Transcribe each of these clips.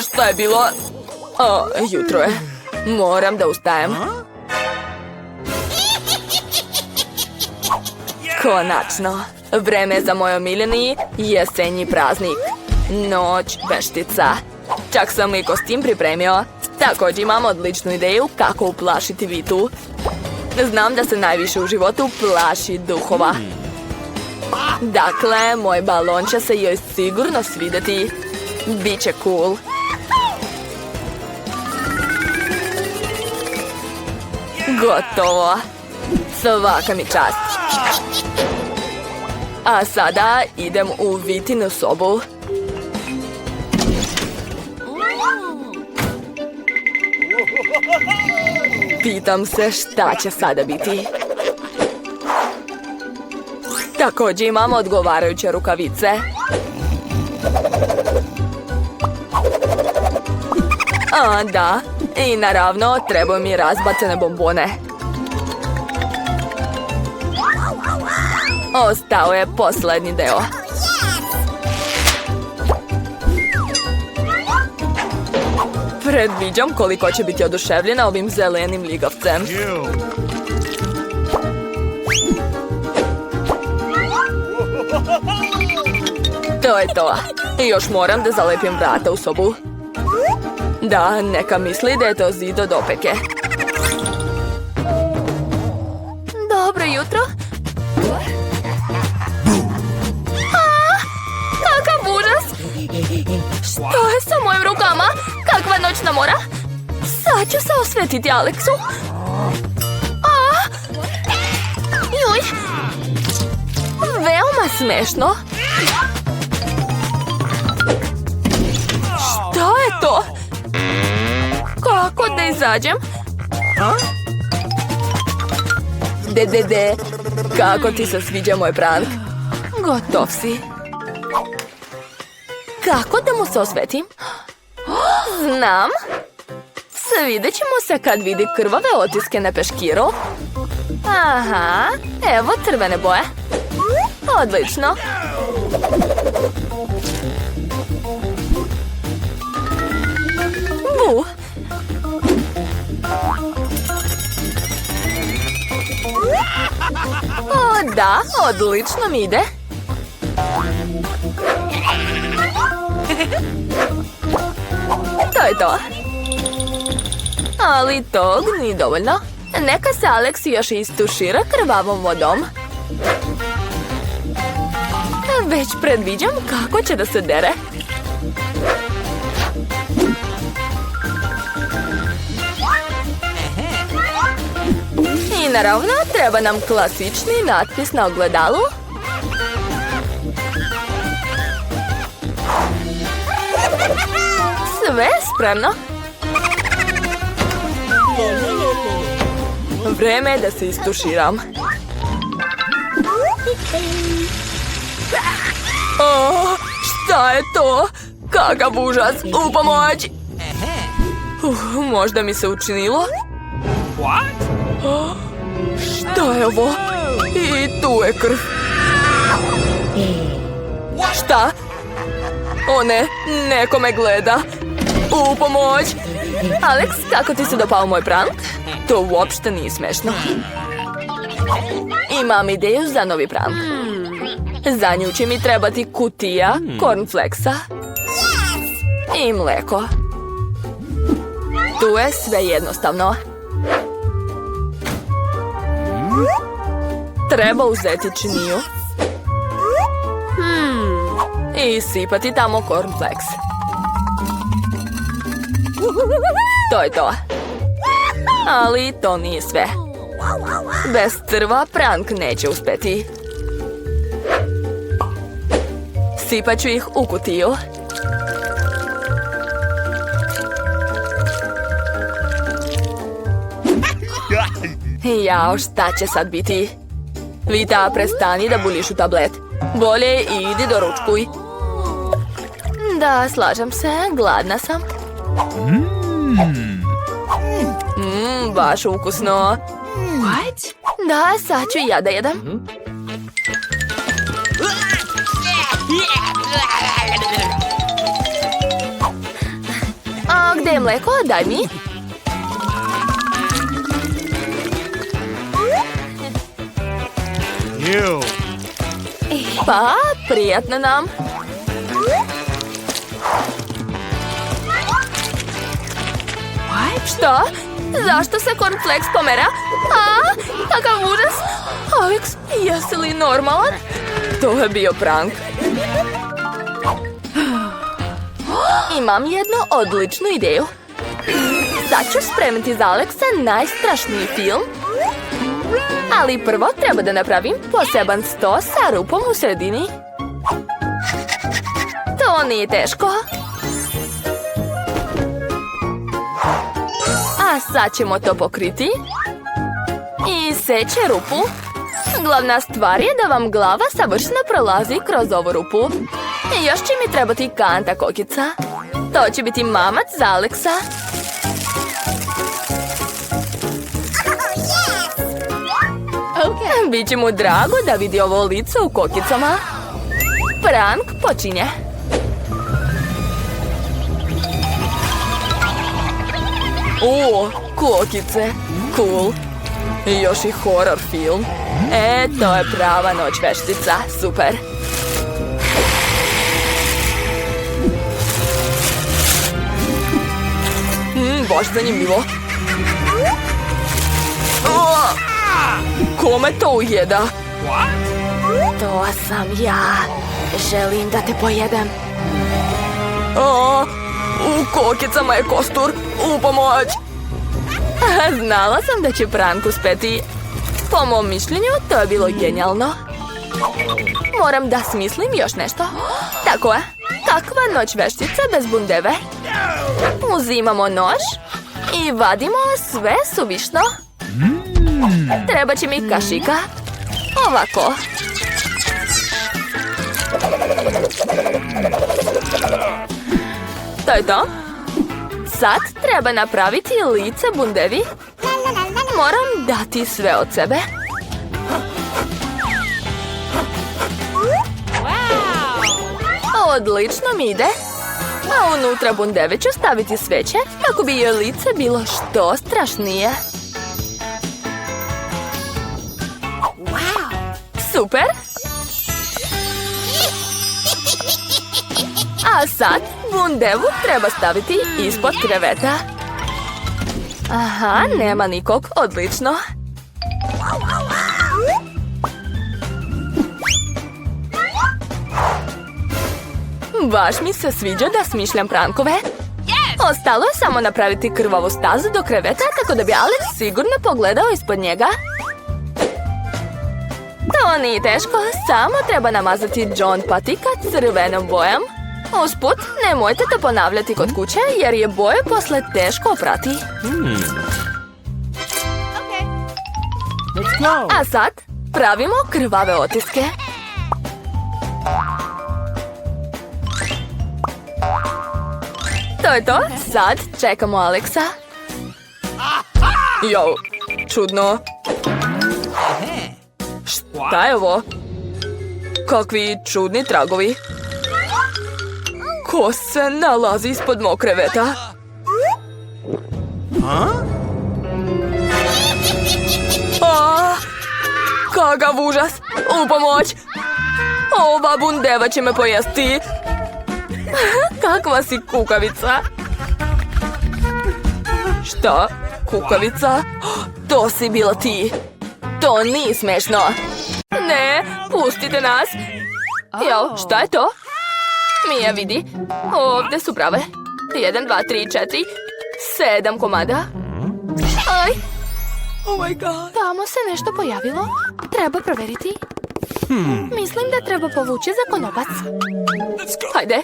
Šta je bilo? Jutro je. Moram da ustajem. Konačno. Vreme za moj omiljeni jesenji praznik. Noć veštica. Čak sam i kostim pripremio. Također imam odličnu ideju kako uplašiti Vitu. Znam da se najviše u životu plaši duhova. Dakle, moj balon će se joj sigurno svidjeti. Biće cool. Gotovo. Svaka mi čast. A sada idem u Vitinu sobu. Pitam se šta će sada biti. Također imam odgovarajuće rukavice. Da. I naravno, trebaju mi razbacane bombone. Ostao je posljednji deo. Predviđam koliko će biti oduševljena ovim zelenim ligavcem. To je to. I još moram da zalepim vrata u sobu. Da, neka misli da je to zid od opeke. Dobro jutro. Kakav užas! Što je sa mojim rukama? Kakva noćna mora? Sad ću se osvetiti Aleksu. Juj! Veoma smešno. Što je to? Kako da izađem? De, kako ti se sviđa moj prank? Gotov si. Kako da mu se osvetim? Znam. Svidjet ćemo se kad vidi krvave otiske na peškiru. Aha, evo crvene boje. Odlično. Bu. Da, odlično mi ide. To je to. Ali tog nije dovoljno. Neka se Alex još istušira krvavom vodom. Već predviđam kako će da se dere. I naravno treba nam klasični natpis na ogledalu. Sve je spremno. Vreme je da se istuširam. Šta je to? Kakav užas! U pomoć! Možda mi se učinilo? Šta je ovo? I tu je krv. Šta? O ne, neko me gleda. U pomoć! Alex, kako ti se dopao moj prank? To uopšte nije smešno. Imam ideju za novi prank. Za nju će mi trebati kutija cornflakesa i mleko. Tu je sve jednostavno. Treba uzeti činiju i sipati tamo cornflakes. To je to. Ali to nije sve. Bez crva prank neće uspjeti. Sipat ću ih u kutiju. Jao, šta će sad biti? Vita, prestani da buliš u tablet. Bolje idi doručkuj. Da, slažem se, gladna sam. Baš ukusno. What? Da, sad ću i ja da jedem. Gdje je mlijeko? Daj mi. Pa, prijatno nam. Što? Zašto se cornflakes pomera? Kakav užas! Alex, jesi li normalan? To je bio prank. Imam jednu odličnu ideju. Sad ću spremiti za Alexa najstrašniji film. Ali prvo treba da napravim poseban sto sa rupom u sredini. To nije teško. A sad ćemo to pokriti. I seći rupu. Glavna stvar je da vam glava savršeno prolazi kroz ovu rupu. I još će mi trebati kanta kokica. To će biti mamac za Alexa. Biće mu drago da vidi ovo lice u kokicama. Prank počinje. Kokice. Cool. I još i horror film. To je prava noć veštica. Super. Baš zanimljivo. Kome to ujeda? To sam ja. Želim da te pojedem. U kokicama je kostur. U pomoć. Znala sam da će prank uspeti. Po mom mišljenju to je bilo genijalno. Moram da smislim još nešto. Tako je. Kakva noć veštica bez bundeve? Uzimamo nož i vadimo sve suvišno. Treba će mi kašika. Ovako. To je to. Sad treba napraviti lice bundevi. Moram dati sve od sebe. Odlično mi ide. A unutra bundeve ću staviti sveće kako bi joj lice bilo što strašnije. Super! A sad bundevu treba staviti ispod kreveta. Aha, nema nikog. Odlično. Baš mi se sviđa da smišljam prankove. Ostalo je samo napraviti krvavu stazu do kreveta tako da bi Alex sigurno pogledao ispod njega. To nije teško, samo treba namazati John patika crvenom bojom. Usput, nemojte to ponavljati kod kuće jer je boje posle teško oprati. A sad pravimo krvave otiske. To je to, sad čekamo Alexa. Jo, čudno. Šta je ovo? Kakvi čudni tragovi. Ko se nalazi ispod mog kreveta? Kakav užas! U pomoć! Ova bundeva će me pojesti! Kakva si kukavica? Šta? Kukavica? To si bila ti! To nije smešno! Ne, pustite nas! Jo, šta je to? Mija, vidi. Ovdje su prave. 1, 2, 3, 4. 7 komada. Aj! Oh my god! Tamo se nešto pojavilo. Treba provjeriti. Mislim da treba povući za konopac. Hajde.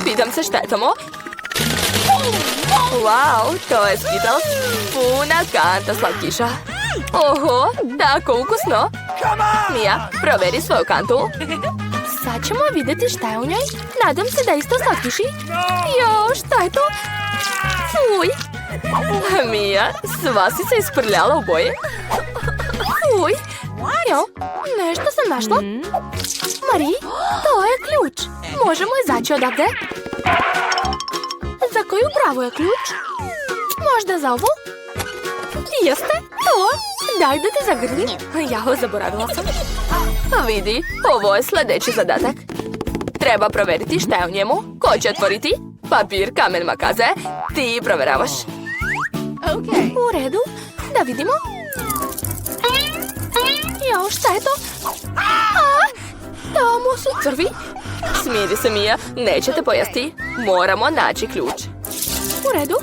Pitam se šta je tamo. Wow, to je Skittles. Puna kanta slatkiša. Oho, tako ukusno. Mija, proveri svoju kantu. Sad ćemo vidjeti šta je u njoj. Nadam se da isto slatkiši. Jo, šta je to? Fuj. Mija, sva si se isprljala u boje. Fuj. Jo, nešto sam našla. Marie, to je ključ. Možemo izaći odavde. Za koju bravu je ključ? Možda za ovu? Jeste, to. Daj da te zagrlim. Jaho, zaboravila sam. Vidi, ovo je sljedeći zadatak. Treba provjeriti šta je u njemu. Ko će otvoriti? Papir, kamen, makaze. Ti provjeravaš. U redu, da vidimo. Jao, šta je to? Tamo su crvi. Smiri se, Mija, nećete pojesti. Moramo naći ključ. U redu.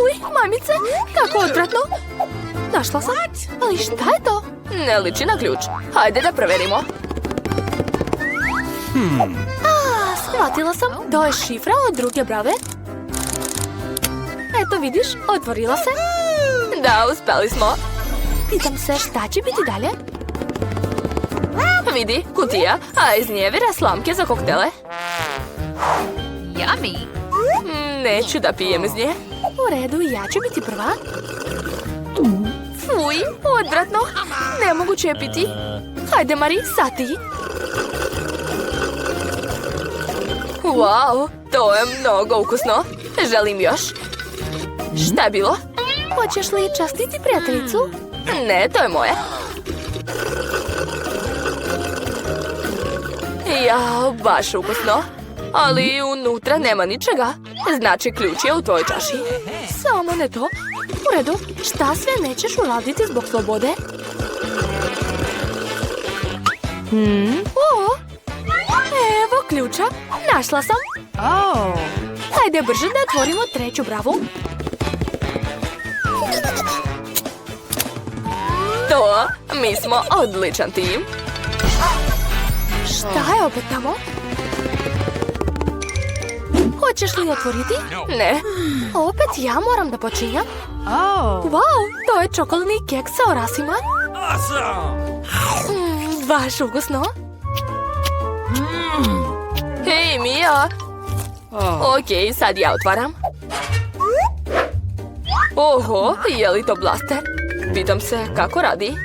Uj, mamice, kako odvratno. Našla sam. Ali šta je to? Ne liči na ključ. Hajde da provjerimo. Shvatila sam. To je šifra od druge brave. Eto vidiš, otvorila se. Da, uspeli smo. Pitam se šta će biti dalje. Vidi, kutija, a iz nje vire slamke za koktele. Yummy. Neću da pijem iz nje. U redu, ja ću biti prva. Fuj, odvratno. Nemoguće je piti. Hajde, Mari, sad ti. Wow, to je mnogo ukusno. Želim još. Šta je bilo? Hoćeš li častiti prijateljicu? Ne, to je moje. Jao, baš ukusno. Ali unutra nema ničega. Znači, ključ je u tvojoj čaši. Samo ne to. U redu, šta sve nećeš uraditi zbog slobode? O, evo ključa. Našla sam. Hajde brže da otvorimo treću bravu. To, mi smo odličan tim. Šta je opet tamo? Hoćeš li otvoriti? Ne. Opet ja moram da počinjam. Wow, to je čokoladni keks sa orasima. Baš ukusno. Hej, Mija. Okej, sad ja otvaram. Oho, je li to blaster? Pitam se kako radi.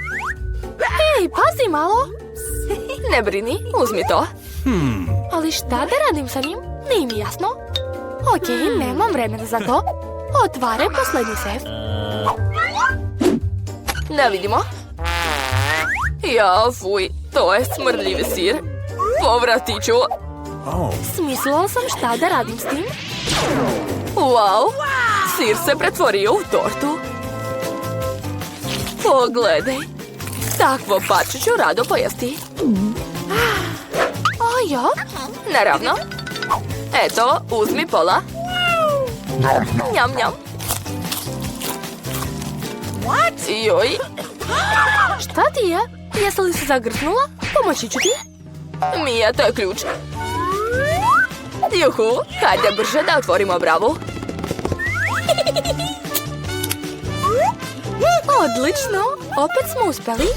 Hej, pazi malo. Ne brini, uzmi to. Ali šta da radim sa njim? Nije mi jasno. Okej, nemam vremena za to. Otvaraj posljednji sef. Da vidimo. Ja, fuj, to je smrdljivi sir. Povratit ću. Smislila sam šta da radim s tim. Wow, sir se pretvorio u tortu. Pogledaj. Takvo parče ću rado pojesti. A ja? Naravno. Eto, uzmi pola. Njam, njam. Joj. Šta ti je? Jesi li se zagrsnula? Pomoći ću ti. Mija, to je ključ. Juhu, hajde brže da otvorimo bravu. Odlično, opet smo uspjeli.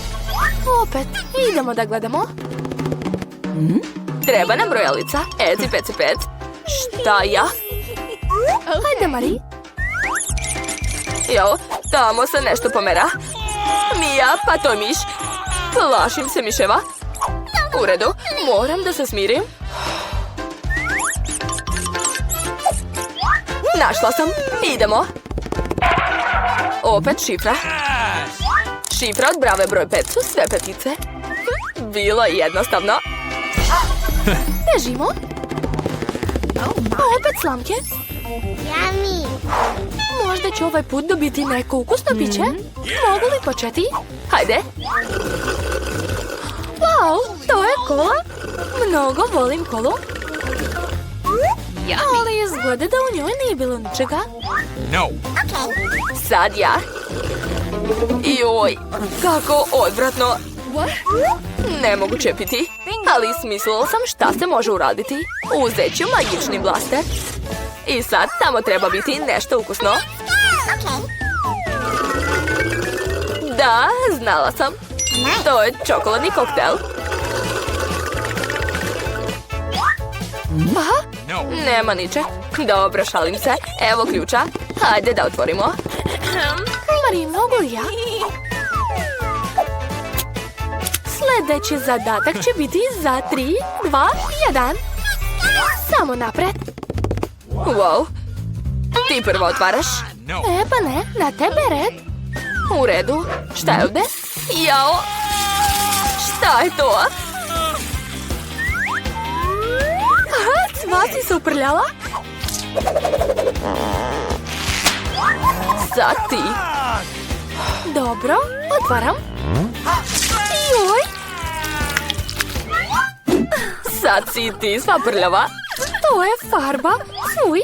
Opet, idemo da gledamo. Treba nam brojalica. Eci, peci, pec. Šta ja? Hajde, Mari. Jo, tamo se nešto pomera. Mija, pa to je miš. Plašim se miševa. U redu, moram da se smirim. Našla sam. Idemo. Opet šifra. Šifra od brave broj 5 su sve petice. Bilo je jednostavno. Bežimo. A opet slamke. Možda će ovaj put dobiti neko ukusno piće. Mogu li početi? Hajde. Wow, to je kola. Mnogo volim kolu. Ali izgleda da u njoj nije bilo ničega. Sad ja. Joj, kako odvratno. Nemoguće piti. Ali smislila sam šta se može uraditi. Uzet ću magični blaster. I sad tamo treba biti nešto ukusno. Da, znala sam. To je čokoladni koktel. Aha, Nema ničeg. Dobro, šalim se. Evo ključa. Hajde da otvorimo. Mari, mogu li ja? Sljedeći zadatak će biti za 3, 2, 1. Samo napred. Wow, Ti prvo otvaraš. Pa ne, na tebe je red. U redu. Šta je ovdje? Jao! Šta je to? Sva si se uprljala? Sad ti. Dobro, otvaram. Joj! Sad si ti sva prljava. To je farba. Fuj,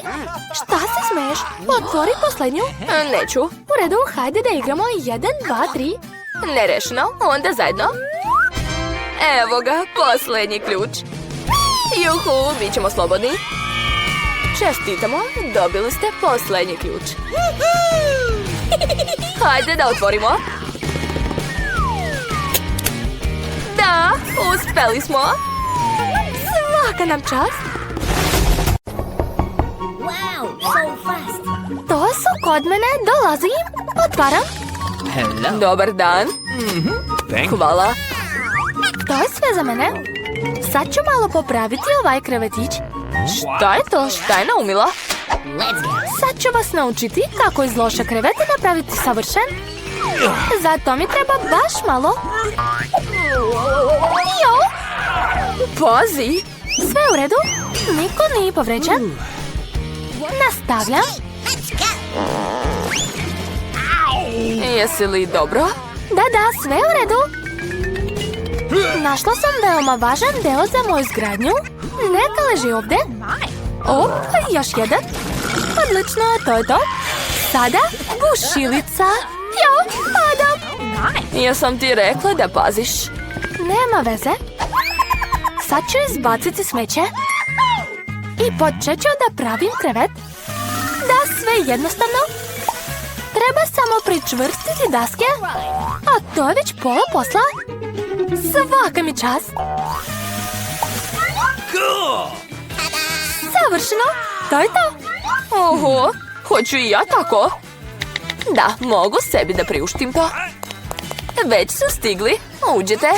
šta se smeješ? Otvori posljednju. Neću. U redu, hajde da igramo 1, 2, 3. Nerešeno, onda zajedno. Evo ga, posljednji ključ. Juhu, bit ćemo slobodni. Čestitamo, dobili ste posljednji ključ. Hajde da otvorimo. Da, uspeli smo. Svaka nam čast. To su kod mene, dolazim. Otvaram. Dobar dan. Hvala. To je sve za mene. Sad ću malo popraviti ovaj krevetić. Šta je to? Šta je naumila? Sad ću vas naučiti kako iz loša kreveta napraviti savršen. Zato mi treba baš malo. Jo! Pazi! Sve u redu? Niko nije povređen. Nastavljam. Jesi li dobro? Da, sve u redu. Našla sam veoma važan deo za moju zgradnju. Neka leži ovdje. O, još jedan. Odlično, to je to. Sada bušilica. Jo, padam. Jesam ti rekla da paziš. Nema veze. Sad ću izbaciti smeće. I počet ću da pravim krevet. Da, sve jednostavno. Treba samo pričvrstiti daske. A to je već pola posla. Svaka mi čast. Savršeno. To je to. Oho, hoću i ja tako. Da, mogu sebi da priuštim to. Već su stigli. Uđite.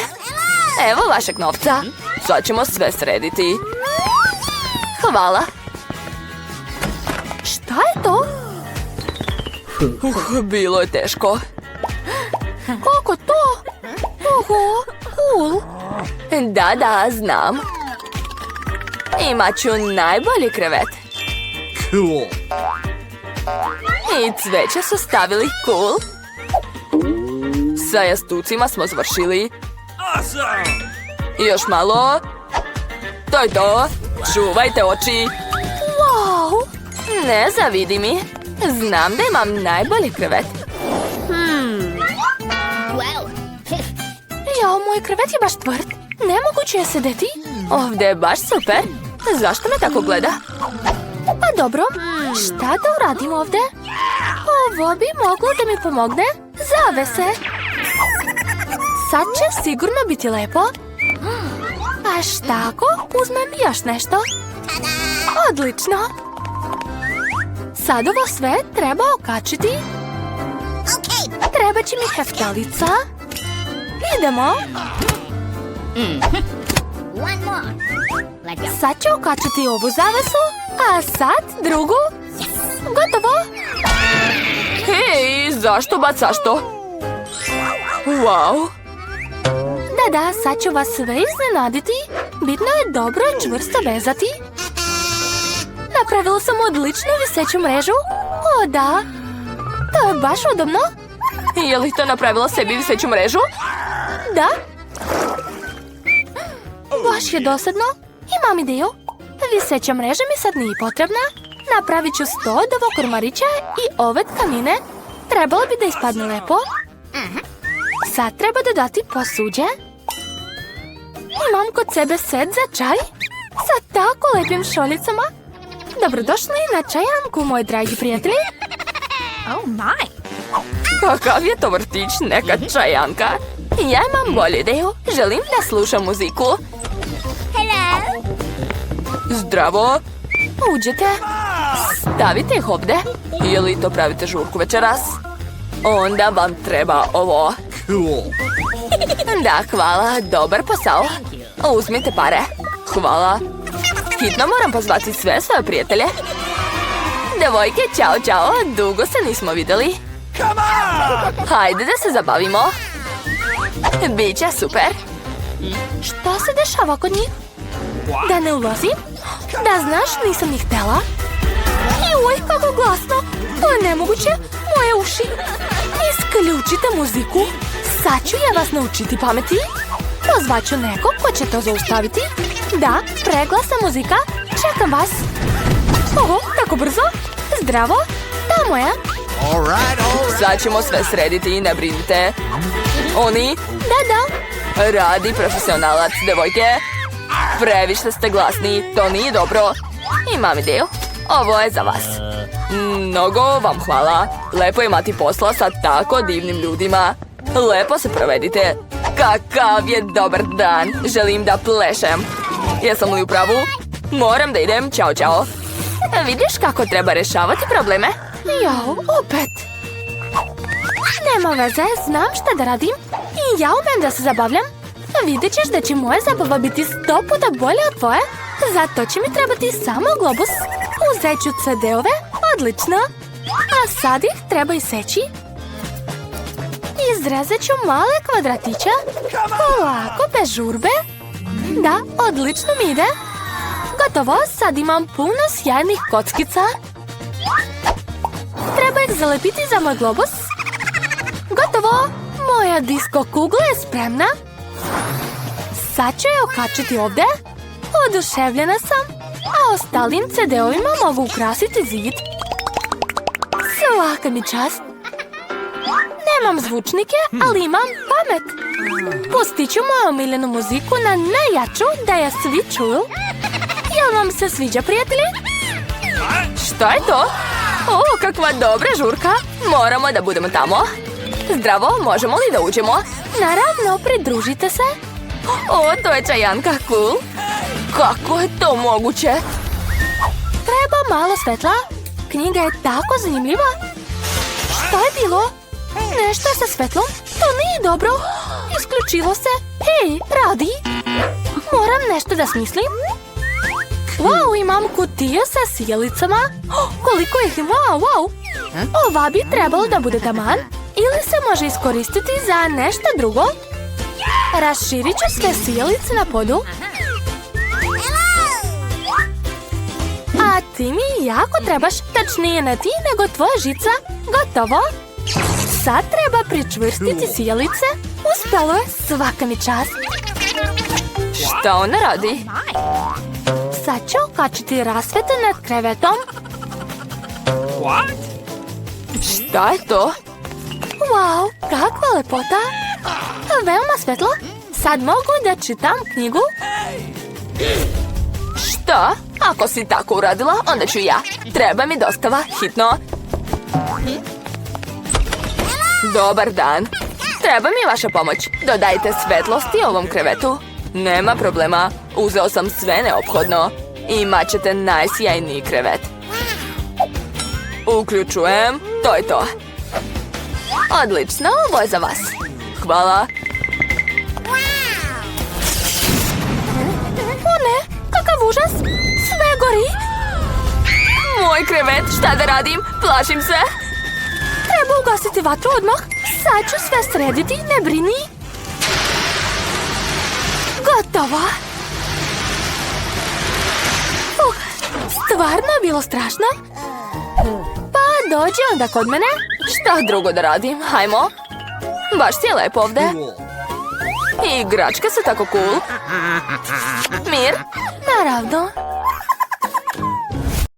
Evo vašeg novca. Sad ćemo sve srediti. Hvala. Šta je to? Bilo je teško. Kako to? Oho, cool. Da, znam. Imat ću najbolji krevet. Cool. I cveće su stavili cool. Sa jastucima smo završili. Awesome. Još malo. To je to. Čuvajte oči. Wow. Ne zavidi mi. Znam da imam najbolji krevet. Jao, moj krevet je baš tvrd. Nemoguće je sedeti. Ovdje je baš super. Zašto me tako gleda? Pa dobro, šta da uradim ovdje? Ovo bi moglo da mi pomogne. Zavese. Sad će sigurno biti lepo. A šta ako uzmem još nešto? Odlično. Sad ovo sve treba okačiti. Treba će mi heftalica. Idemo. Sad ću okačiti ovu zavesu, a sad drugu. Gotovo. Hej, zašto bacaš to? Wow. Da, sad ću vas sve iznenaditi. Bitno je dobro i čvrsto vezati. Napravila sam odličnu viseću mrežu. O, da. To je baš udobno. Je li to napravila sebi viseću mrežu? Da. Baš je dosadno. Imam ideju. Viseća mreža mi sad nije potrebna. Napravit ću 100 od ovog ormarića i ove tkanine. Trebalo bi da ispadne lepo. Sad treba dodati posuđe. Imam kod sebe set za čaj sa tako lepim šoljicama. Dobrodošli na čajanku, moji dragi prijatelji. Kakav je to vrtić, neka čajanka. Ja imam bolju ideju. Želim da slušam muziku. Zdravo. Uđete. Stavite ih ovdje. Je li to pravite žurku večeras? Onda vam treba ovo. Cool. Da, hvala. Dobar posao. Uzmite pare. Hvala. Hitno moram pozvati sve svoje prijatelje. Devojke, čao, čao, dugo se nismo vidjeli. Come on! Hajde da se zabavimo. Biće super. Šta se dešava kod njih? Da ne ulazim? Da znaš, nisam ni htjela. Joj, kako glasno. To je nemoguće. Moje uši. Isključite muziku. Sad ću ja vas naučiti pameti. Pozvaću nekog ko će to zaustaviti. Da, preglasna muzika. Čekam vas. Oho, tako brzo. Zdravo. Tamo je. All right. Sad ćemo sve srediti, ne brinite. Oni? Da. Radi profesionalac, devojke. Previše ste glasni, to nije dobro. Imam ideju. Ovo je za vas. Mnogo vam hvala. Lepo je imati posla sa tako divnim ljudima. Lepo se provedite. Kakav je dobar dan. Želim da plešem. Jesam li u pravu? Moram da idem. Ćao, čao. Vidiš kako treba rješavati probleme? Jao, opet. Nema veze, znam šta da radim. I ja umem da se zabavljam. Vidjet ćeš da će moja zabava biti 100 puta bolja od tvoje. Zato će mi trebati samo globus. Uzet ću CD-ove, odlično. A sad ih treba iseći. Izrezat ću male kvadratiće. Polako, bez žurbe. Da, odlično mi ide. Gotovo, sad imam puno sjajnih kockica. Treba ih zalepiti za moj globus. Gotovo, moja disko kugla je spremna. Sad ću je okačiti ovdje. Oduševljena sam. A ostalim CD-ovima mogu ukrasiti zid. Svaka mi čast. Nemam zvučnike, ali imam pamet. Pustit ću moju omiljenu muziku na najjaču da je svi čuju. Jel vam se sviđa, prijatelji? Šta je to? O, kakva dobra žurka. Moramo da budemo tamo. Zdravo, možemo li da uđemo? Naravno, pridružite se. O, to je čajanka, cool. Kako je to moguće? Treba malo svetla. Knjiga je tako zanimljiva. Šta je bilo? Nešto sa svetlom? To nije dobro. Isključilo se. Hej, radi. Moram nešto da smislim. Wow, imam kutiju sa sjelicama. Koliko ih ima, wow. Ova bi trebalo da bude taman. Ili se može iskoristiti za nešto drugo. Raširit ću sve sjelice na podu. A ti mi jako trebaš, tačnije ne ti, nego tvoja žica. Gotovo. Sad treba pričvrstiti sjelice. Uspelo je, svaka mi čast. Šta ona radi? Sad ću okačiti rasvete nad krevetom. What? Šta je to? Wow, kakva lepota. Veoma svetlo. Sad mogu da čitam knjigu. Šta? Ako si tako uradila, onda ću ja. Treba mi dostava, hitno. Dobar dan. Treba mi vaša pomoć. Dodajte svetlosti ovom krevetu. Nema problema. Uzeo sam sve neophodno. Imat ćete najsjajniji krevet. Uključujem. To je to. Odlično, ovo je za vas. Hvala. O ne, kakav užas. Sve gori. Moj krevet, šta da radim? Plašim se. Treba ugasiti vatru odmah. Sad ću sve srediti, ne brini. Gotovo. Stvarno je bilo strašno. Pa dođi onda kod mene. Šta drugo da radim? Hajmo. Baš ti je lepo ovde. Cool. I igračke su tako cool. Mir? Naravno.